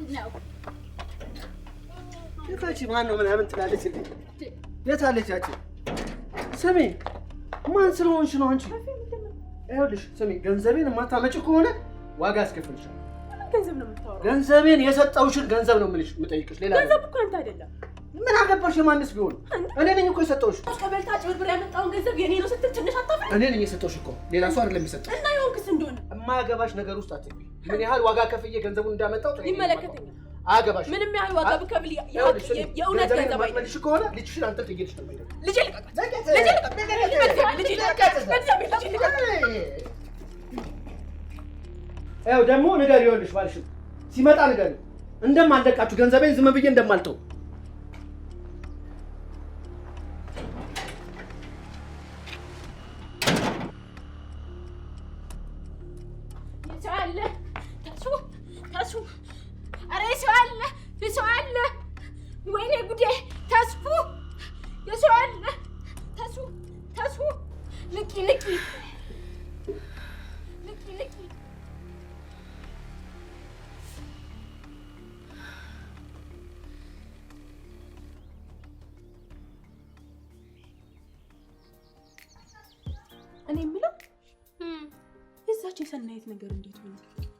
ማነው የታች ማነው ምናምን ትላለች እንዴ? የት አለች ያቺ? ስሚ ማን ስለሆንሽ ነው አንቺ? ይኸውልሽ ስሚ ገንዘቤን የማታመጪ ከሆነ ዋጋ አስከፍልሻለሁ። ገንዘብ ነው የምታወራው? ገንዘቤን የሰጠውሽን ገንዘብ ነው የምልሽ የምጠይቅሽ። ሌላ ገንዘብ እኮ አንተ አይደለም። ምን አገባሽ? የማንስ ቢሆን እኔ ነኝ እኮ የሰጠውሽ። ቀበልታ ጭብርብር ያመጣውን ገንዘብ የኔ ነው ስትል ትንሽ አታፍሪ? እኔ ነኝ የሰጠውሽ እኮ ሌላ ሰው አይደለም የሰጠው። እና ይሆንክስ እንደሆነ የማያገባሽ ነገር ውስጥ አትግቢ። ምን ያህል ዋጋ ከፍዬ ገንዘቡን እንዳመጣው ይመለከተኛል። አያገባሽ። ምንም ያህል ዋጋ ብከፍል የእውነት ገንዘብ አይደለም። መልሽ ከሆነ ልጅሽን አንተ ትይልሽ ነው ማለት ልጄ ልቀቃት። ልጄ ልቀቃት። ያው ደግሞ ንገሪ ይኸውልሽ ባልሽ ሲመጣ ንገሪ እንደማልለቃችሁ ገንዘቤን ዝም ብዬ እንደማልተው ወይኔ ጉዴ ተስፉ የሰው አለ ተስፉ ልቂ እኔ የምለው የዛች የሰናይት ነገር እንዴት ሆነ?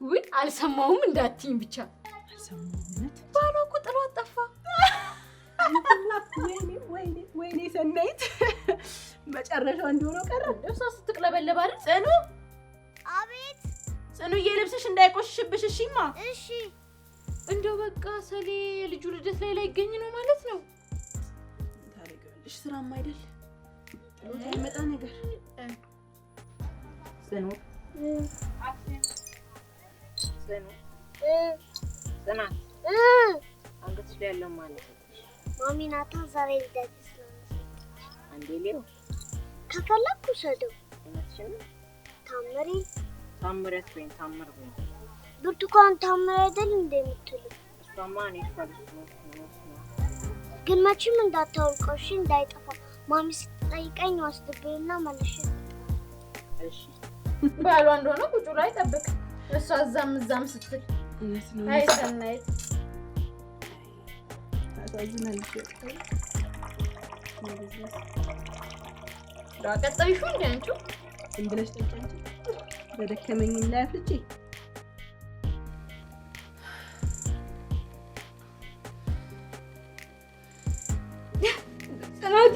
ውይ አልሰማውም እንዳትይኝ ብቻ አልሰማሁም። ባሏ እኮ ጥሏት ጠፋ። ወይኔ ሰናይት መጨረሻው እንደሆነ ቀረ። እሷ ስትቅለበለብ አይደል? ጽኑ አቤት ጽኑዬ ልብስሽ እንዳይቆሽሽብሽ እሺማ። እሺ እንደው በቃ ሰሌ ልጁ ልደት ላይ ይገኝ ነው ማለት ነው። ታረጋለሽ ስራም አይደል ጥሎት አይመጣ ነገር። ጽኑ ጽናት አንገትሽ ላይ ያለው ማለት ነው። ማሚ ናታ ዛሬ ልደት ስለሆነ አንዴ ሊዮ ከፈለኩ ሰደው እነሱን ታምሬ ታምር ወይ ብርቱካን ታምሬ አይደል እንደምትሉ እሷማ እኔ ፈልስ ነው ግን መቼም እንዳታወልቀሽ እንዳይጠፋ ማሚ ስትጠይቀኝ ወስድብኝና መልሼ እሺ ባሏ እንደሆነ ቁጭ ላይ ጠብቅ። እሷ እዛም ስትል አይ ሰናይት ታዛዝናለሽ። ቀጣይሹ እንደ አንቺ ዝም ብለሽ ጠጪ አንቺ በደከመኝም ላይ አፍልጪ። ጽናት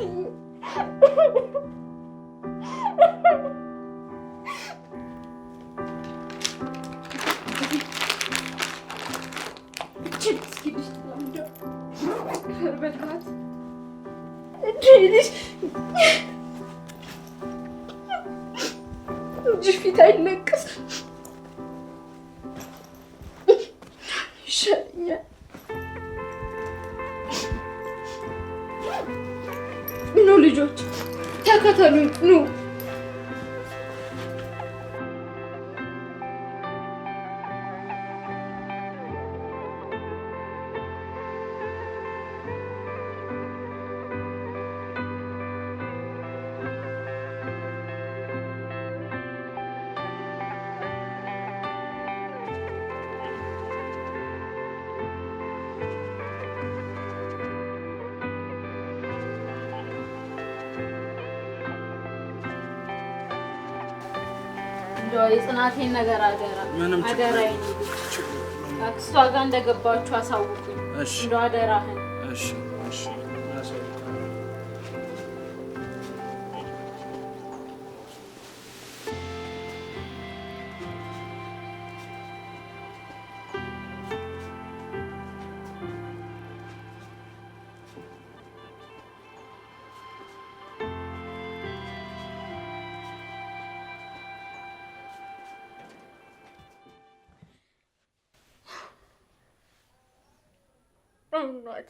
እጅሽ ፊት አይለቅስ ይሻለኛል። ኑ ልጆች ተከተሉኝ ኑ። የጽናቴን ነገር አደራ አክስቷ ጋር እንደገባችሁ አሳውቁኝ። እንደው አደራህን። እሺ እናቴ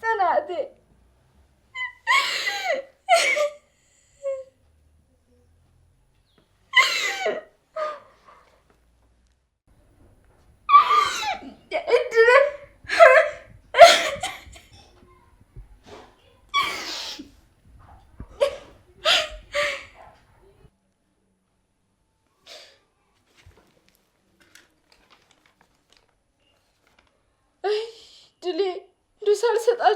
ጽናቴ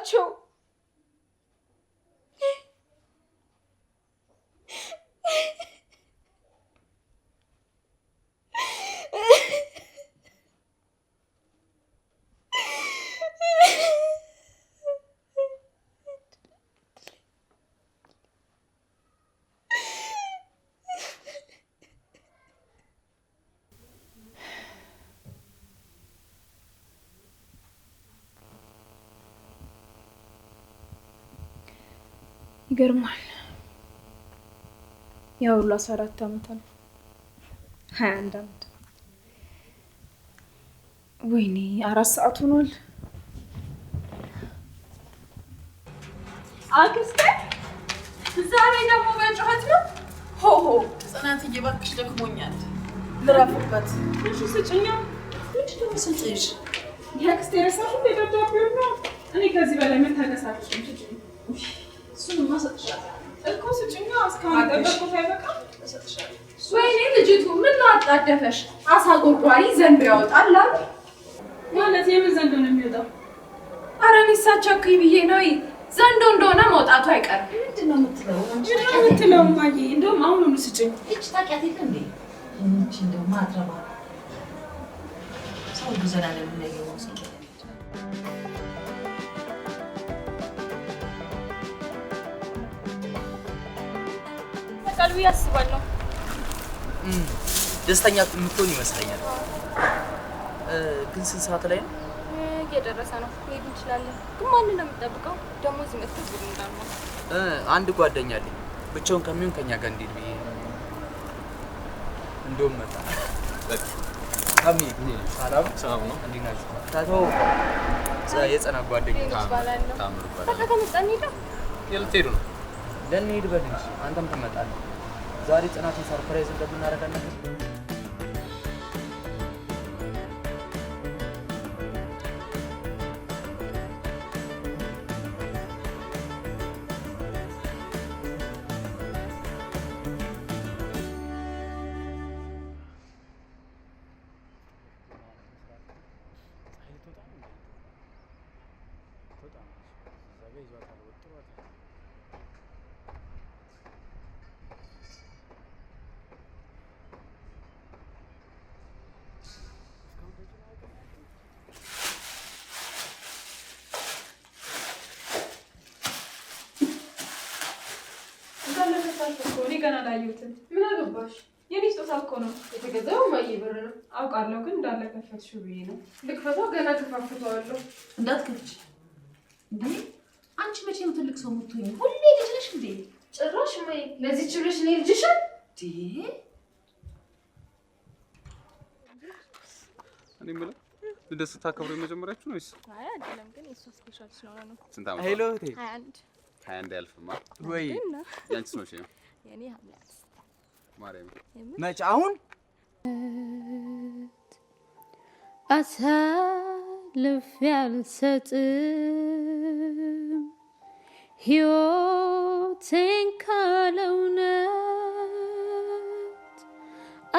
ናቸው። ይገርማል። ያው ሁሉ 14 ዓመት ነው 21 ዓመት ወይኔ 4 ሰዓት ሆኗል። አክስቴ ዛሬ ደግሞ በጩኸት ነው። ሆሆ ጽናትዬ እባክሽ ደክሞኛል ልረፍበት። እሺ ስጭኛ። እሺ ደግሞ ስጭሽ። የአክስቴ ረሳሽ እንደ ደብዳቤው ነው። እኔ ከዚህ በላይ መታገስ አልችልም። ስጭኝ። እሱንማ እሰጥሻለሁ እኮ ስጭኛ። እስካሁን ጠበቅኩት አይበቃም? እሰጥሻለሁ። ወይኔ ልጅቱ ምን ነው አጣደፈሽ? አሳ ጎርጓሪ ዘንዶ ያወጣል አሉ። ማለት የምን ዘንዶ ነው የሚወጣው? ኧረ እኔ ሳቻኩኝ ብዬ ነው። ዘንዶ እንደሆነ መውጣቱ አይቀርም። ምንድን ነው የምትለው? እማዬ እንደውም አሁኑኑ ስጭኝ። እች ታውቂያት የለ እንዴ? እንቺ እንደው ማትረባ ሰው ዘላለም የሚያየው ሰው ቀልቢ ያስባለሁ። ደስተኛ የምትሆን ይመስለኛል። ግን ስንት ሰዓት ላይ ነው? እየደረሰ ነው። መሄድ እንችላለን። ግን ማንን ነው የምጠብቀው? ደግሞ እዚህ መጥተህ ዝም እንዳልኩ አንድ ጓደኛ አለኝ። ብቻውን ከሚሆን ከኛ ጋር እንዴት ብዬ እንደውም መጣ። በቃ ታሚ ሰላም ሰላም ነው። እንዴት ናችሁ? ታቶ የጸና ጓደኛ ታምሩ ባላ በቃ ከመጣን ሄዳ የልትሄዱ ነው? ለኔ ሄድ በል እንጂ አንተም ትመጣለህ። ዛሬ ጽናትን ሰርፕራይዝ እንደምናደርጋለን። እኔ ገና አላየሁትም። ምን አገባሽ? የኔ ስጦታ እኮ ነው የተገዛው። ማየ ብር ነው አውቃለሁ፣ ግን እንዳለ ከፈትሽው ብዬ ነው። ልክፈታው? ገና ከፋፍተዋለሁ። እንዳትከፍቺ እንዴ! አንቺ መቼ ነው ትልቅ ሰው የምትሆኚ? ሁሌ ልጅ ነሽ እንዴ? ጭራሽ ማየ ለዚህ ችብለሽ እኔ ልጅሽ እንዴ? እኔ የምለው ልደት ስታከብሩ የመጀመሪያችሁ ነው ወይስ? አይ አይደለም፣ ግን የእሷ ስፔሻል ስለሆነ ነው። ስንት ዓመት? ሄሎ እህቴ። 21 ያልፍማ ወይ ያንቺስ ነው? እሺ የኔ ሐምሌ ማርያም መች አሁን አሳልፌ አልሰጥም ሕይወቴን ካለ እውነት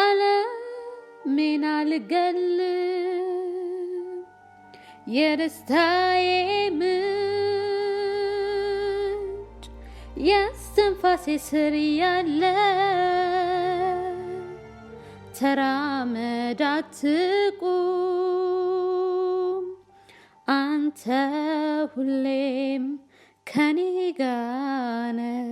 ዓለሜን አልገልም የደስታዬ ምንጭ የእስትንፋሴ ስር ያለ ተራመድ አትቁም አንተ ሁሌም ከኔ ጋር ነህ።